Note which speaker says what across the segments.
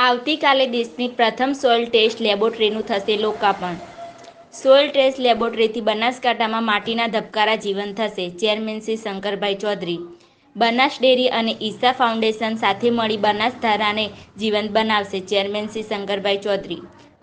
Speaker 1: આવતીકાલે દેશની પ્રથમ સોઇલ ટેસ્ટ લેબોરેટરીનું થશે લોકાર્પણ. સોઇલ ટેસ્ટ લેબોરેટરીથી બનાસકાંઠામાં માટીના ધબકારા જીવંત થશે. ચેરમેન શ્રી શંકરભાઈ ચૌધરી. બનાસ ડેરી અને ઈશા ફાઉન્ડેશન સાથે મળી બનાસધારાને જીવંત બનાવશે. ચેરમેન શ્રી શંકરભાઈ ચૌધરી.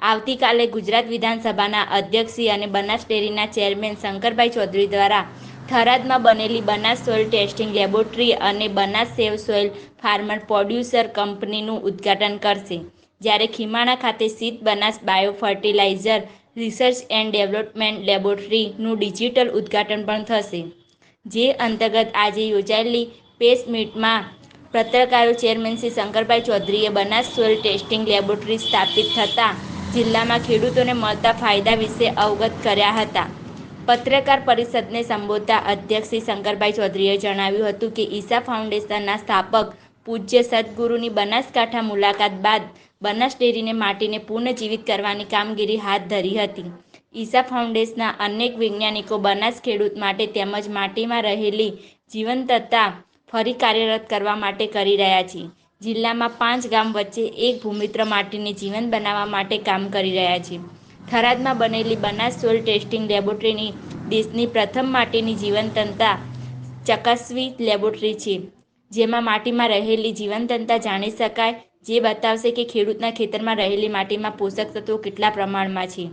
Speaker 1: આવતીકાલે ગુજરાત વિધાનસભાના અધ્યક્ષશ્રી અને બનાસ ડેરીના ચેરમેન શંકરભાઈ ચૌધરી દ્વારા થરાદમાં બનેલી બનાસ સોઇલ ટેસ્ટિંગ લેબોરેટરી અને Banas save soil farmer producer કંપનીનું ઉદ્ઘાટન કરશે. જ્યારે ખીમાણા ખાતે સ્થિત Banas bio fertilizer research and development લેબોરેટરીનું ડિજિટલ ઉદ્ઘાટન પણ થશે. જે અંતર્ગત આજે યોજાયેલી પ્રેસ મીટમાં પત્રકારો ચેરમેન શ્રી શંકરભાઈ ચૌધરીએ બનાસ સોઇલ ટેસ્ટિંગ લેબોરેટરી સ્થાપિત થતાં જિલ્લામાં ખેડૂતોને મળતા ફાયદા વિશે અવગત કર્યા હતા. પત્રકાર પરિષદને સંબોધતા અધ્યક્ષ શ્રી શંકરભાઈ ચૌધરીએ જણાવ્યું હતું કે ઈશા ફાઉન્ડેશનના સ્થાપક પૂજ્ય સદગુરુની બનાસકાંઠા મુલાકાત બાદ બનાસ ડેરીને માટીને પુનઃજીવિત કરવાની કામગીરી હાથ ધરી હતી. ઈશા ફાઉન્ડેશનના અનેક વૈજ્ઞાનિકો બનાસ ખેડૂત માટે તેમજ માટીમાં રહેલી જીવંતતા ફરી કાર્યરત કરવા માટે કરી રહ્યા છે. જિલ્લામાં 5 ગામ વચ્ચે એક ભૂમિત્ર માટીને જીવંત બનાવવા માટે કામ કરી રહ્યા છે. થરાદમાં બનેલી બનાસ સોઇલ ટેસ્ટિંગ લેબોરેટરીની દેશની પ્રથમ માટીની જીવંતતા ચકાસવી લેબોરેટરી છે. જેમાં માટીમાં રહેલી જીવંતતા જાણી શકાય, જે બતાવશે કે ખેડૂતના ખેતરમાં રહેલી માટીમાં પોષક તત્વો કેટલા પ્રમાણમાં છે.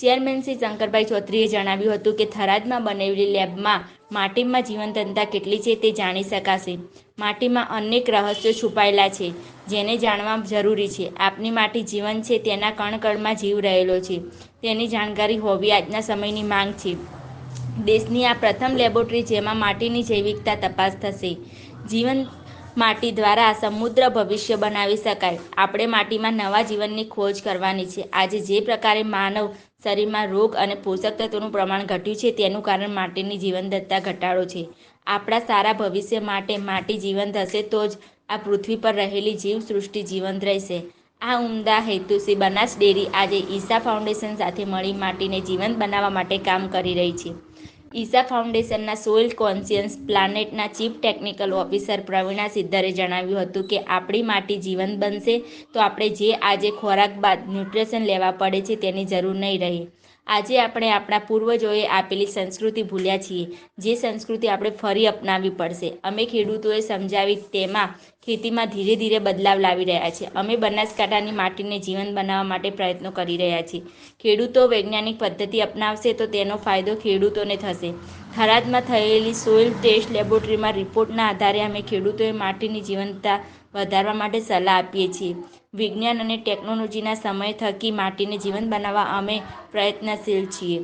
Speaker 1: ચેરમેન શ્રી શંકરભાઈ ચૌધરીએ જણાવ્યું હતું કે થરાદમાં બનેલી લેબમાં માટીમાં જીવંતતા કેટલી છે તે જાણી શકાશે. માટીમાં અનેક રહસ્યો છુપાયેલા છે, જેને જાણવા જરૂરી છે. આપની માટી જીવંત છે, તેના કણકણમાં જીવ રહેલો છે, તેની જાણકારી હોવી આજના સમયની માંગ છે. દેશની આ પ્રથમ લેબોરેટરી જેમાં માટીની જૈવિકતા તપાસ થશે. જીવંત માટી દ્વારા સમૃદ્ધ ભવિષ્ય બનાવી શકાય. આપણે માટીમાં નવા જીવનની ખોજ કરવાની છે. આજે જે પ્રકારે માનવ શરીરમાં રોગ અને પોષક તત્વોનું પ્રમાણ ઘટ્યું છે, તેનું કારણ માટીની જીવંતતા ઘટાડો છે. આપણા સારા ભવિષ્ય માટે માટી જીવંત હશે તો જ આ પૃથ્વી પર રહેલી જીવસૃષ્ટિ જીવંત રહેશે. આ ઉમદા હેતુથી બનાસ ડેરી આજે ઈશા ફાઉન્ડેશન સાથે મળી માટીને જીવંત બનાવવા માટે કામ કરી રહી છે. ઈશા ફાઉન્ડેશનના સોઇલ કોન્શિયસ પ્લાનેટના ચીફ ટેકનિકલ ઓફિસર પ્રવીણા સિદ્ધરે જણાવ્યું હતું કે આપણી માટી જીવંત બનશે તો આપણે જે આજે ખોરાક બાદ ન્યુટ્રિશન લેવા પડે છે તેની જરૂર નહીં રહે. આજે આપણે આપણા પૂર્વજોએ આપેલી સંસ્કૃતિ ભૂલ્યા છીએ, જે સંસ્કૃતિ આપણે ફરી અપનાવવી પડશે. અમે ખેડૂતોએ સમજાવી તેમાં ખેતીમાં ધીરે ધીરે બદલાવ લાવી રહ્યા છે. અમે બનાસકાંઠાની માટીને જીવંત બનાવવા માટે પ્રયત્નો કરી રહ્યા છીએ. ખેડૂતો વૈજ્ઞાનિક પદ્ધતિ અપનાવશે તો તેનો ફાયદો ખેડૂતોને થશે. થરાદમાં થયેલી સોઇલ ટેસ્ટ લેબોરેટરીમાં રિપોર્ટના આધારે અમે ખેડૂતોએ માટીની જીવંતતા વધારવા માટે સલાહ આપીએ છીએ. વિજ્ઞાન અને ટેકનોલોજીના સમય થકી માટીને જીવંત બનાવવા અમે પ્રયત્નશીલ છીએ.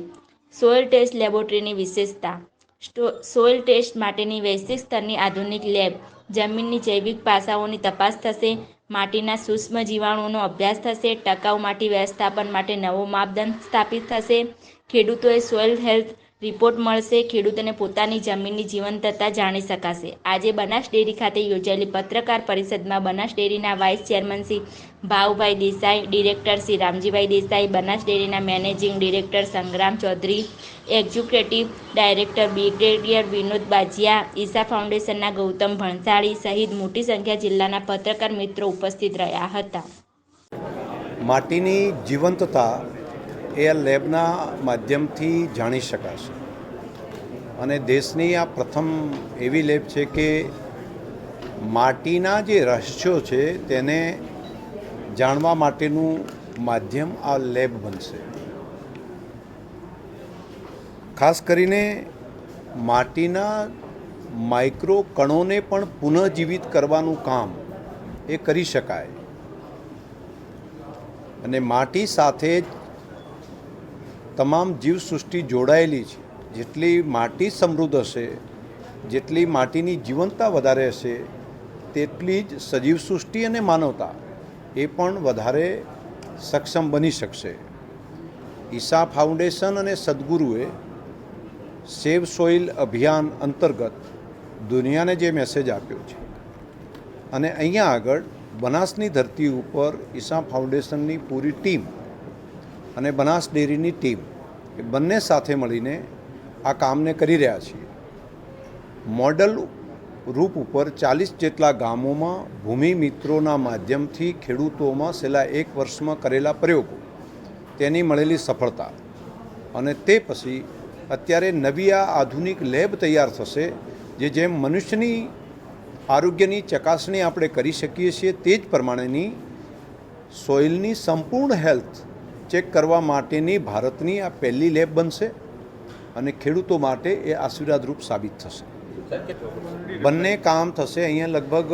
Speaker 1: સોઇલ ટેસ્ટ લેબોરેટરીની વિશેષતા. સોઇલ ટેસ્ટ માટેની વૈશ્વિક સ્તરની આધુનિક લેબ. જમીનની જૈવિક પાસાઓની તપાસ થશે. માટીના સૂક્ષ્મ જીવાણુઓનો અભ્યાસ થશે. ટકાઉ માટી વ્યવસ્થાપન માટે નવો માપદંડ સ્થાપિત થશે. ખેડૂતોએ સોઇલ હેલ્થ રિપોર્ટ મળશે. ખેડૂતોને પોતાની જમીનની જીવંતતા જાણી શકાશે. આજે બનાસ ડેરી ખાતે યોજાયેલી પત્રકાર પરિષદમાં બનાસ ડેરીના vice chairman Shri Bhaubhai Desai, director Shri Ramjibhai Desai, Banas ડેરીના managing director Sangram Chaudhary, executive director brigadier Vinod Bajiya, Isha ફાઉન્ડેશનના ગૌતમ ભણસાળી સહિત મોટી સંખ્યા જિલ્લાના પત્રકાર મિત્રો ઉપસ્થિત રહ્યા હતા.
Speaker 2: માટીની જીવંતતા એ આ લેબના માધ્યમથી જાણી શકાશે અને દેશની આ પ્રથમ એવી લેબ છે કે માટીના જે રહસ્યો છે તેને જાણવા માટેનું માધ્યમ આ લેબ બનશે. ખાસ કરીને માટીના માઇક્રો કણોને પણ પુનઃજીવિત કરવાનું કામ એ કરી શકાય અને માટી સાથે જ તમામ જીવસૃષ્ટિ જોડાયેલી છે. જેટલી માટી સમૃદ્ધ હશે, જેટલી માટીની જીવંતતા વધારે હશે, તેટલી જ સજીવ સૃષ્ટિ અને માનવતા એ પણ વધારે સક્ષમ બની શકશે. ઈશા ફાઉન્ડેશન અને સદગુરુએ સેવ સોઇલ અભિયાન અંતર્ગત દુનિયાને જે મેસેજ આપ્યો છે અને અહીંયા આગળ બનાસની ધરતી ઉપર ઈશા ફાઉન્ડેશનની પૂરી ટીમ અને બનાસ ડેરીની ટીમ એ બંને સાથે મળીને આ કામને કરી રહ્યા છીએ. મોડલ રૂપ ઉપર 40 જેટલા ગામોમાં ભૂમિ મિત્રોના માધ્યમથી ખેડૂતોમાં છેલ્લા 1 વર્ષમાં કરેલા પ્રયોગો, તેની મળેલી સફળતા, અને તે પછી અત્યારે નવી આ આધુનિક લેબ તૈયાર થશે, જેમ મનુષ્યની આરોગ્યની ચકાસણી આપણે કરી શકીએ છીએ તે જ પ્રમાણેની સોઇલની સંપૂર્ણ હેલ્થ ચેક કરવા માટેની ભારતની આ પહેલી લેબ બનશે અને ખેડૂતો માટે એ આશીર્વાદરૂપ સાબિત થશે. બંને કામ થશે. અહીંયા લગભગ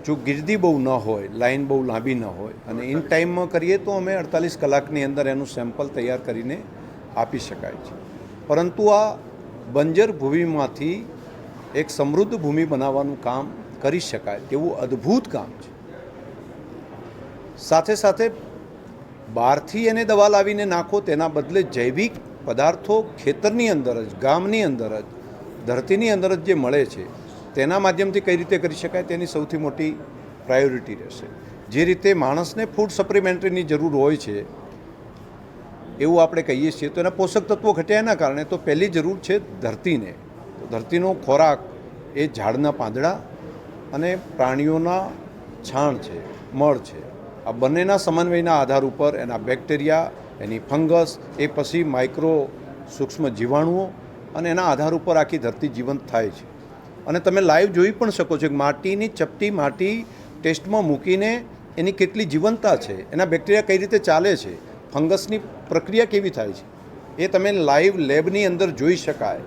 Speaker 2: જો ગીર્દી બહુ ન હોય, લાઈન બહુ લાંબી ન હોય અને ઇન ટાઈમમાં કરીએ તો અમે 48 કલાકની અંદર એનું સેમ્પલ તૈયાર કરીને આપી શકાય છે. પરંતુ આ બંજર ભૂમિમાંથી એક સમૃદ્ધ ભૂમિ બનાવવાનું કામ કરી શકાય તેવું અદ્ભુત કામ છે. સાથે સાથે બહારથી એને દવા લાવીને નાખો, તેના બદલે જૈવિક પદાર્થો ખેતરની અંદર જ, ગામની અંદર જ, ધરતીની અંદર જ જે મળે છે તેના માધ્યમથી કઈ રીતે કરી શકાય તેની સૌથી મોટી પ્રાયોરિટી રહેશે. જે રીતે માણસને ફૂડ સપ્લિમેન્ટરીની જરૂર હોય છે એવું આપણે કહીએ છીએ, તો એના પોષક તત્વો ઘટ્યા એના કારણે તો પહેલી જરૂર છે ધરતીને. તો ધરતીનો ખોરાક એ ઝાડના પાંદડા અને પ્રાણીઓના છાણ છે, મળ છે. આ બંનેના સમન્વયના આધાર ઉપર એના બેક્ટેરિયા, એની ફંગસ, એ પછી માઇક્રો સૂક્ષ્મ જીવાણુઓ, અને એના આધાર ઉપર આખી ધરતી જીવંત થાય છે. અને તમે લાઈવ જોઈ પણ શકો છો કે માટીની ચપટી માટી ટેસ્ટમાં મૂકીને એની કેટલી જીવંતતા છે, એના બેક્ટેરિયા કઈ રીતે ચાલે છે, ફંગસની પ્રક્રિયા કેવી થાય છે, એ તમે લાઈવ લેબની અંદર જોઈ શકાય.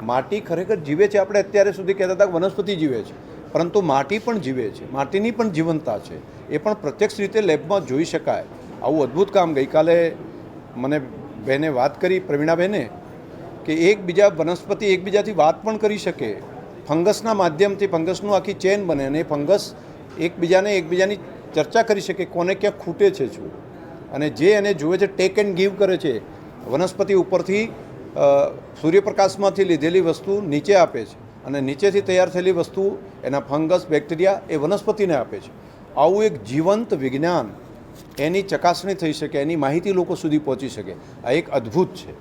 Speaker 2: માટી ખરેખર જીવે છે. આપણે અત્યારે સુધી કહેતા હતા કે વનસ્પતિ જીવે છે, પરંતુ માટી પણ જીવે છે, માટીની પણ જીવંતતા છે, એ પણ પ્રત્યક્ષ રીતે લેબમાં જોઈ શકાય. આવું અદ્ભુત કામ ગઈકાલે મને બહેને વાત કરી, પ્રવીણાબેને, કે એકબીજા વનસ્પતિ એકબીજાથી વાત પણ કરી શકે, ફંગસના માધ્યમથી ફંગસનું આખી ચેન બને અને એ ફંગસ એકબીજાની ચર્ચા કરી શકે, કોને ક્યાં ખૂટે છે શું, અને જે એને જુએ છે ટેક એન્ડ ગીવ કરે છે. વનસ્પતિ ઉપરથી સૂર્યપ્રકાશમાંથી લીધેલી વસ્તુ નીચે આપે છે અને નીચેથી તૈયાર થયેલી વસ્તુ એના ફંગસ, બેક્ટેરિયા એ વનસ્પતિને આપે છે. આવું એક જીવંત વિજ્ઞાન, એની ચકાસણી થઈ શકે, એની માહિતી લોકો સુધી પહોંચી શકે, આ એક અદ્ભુત છે.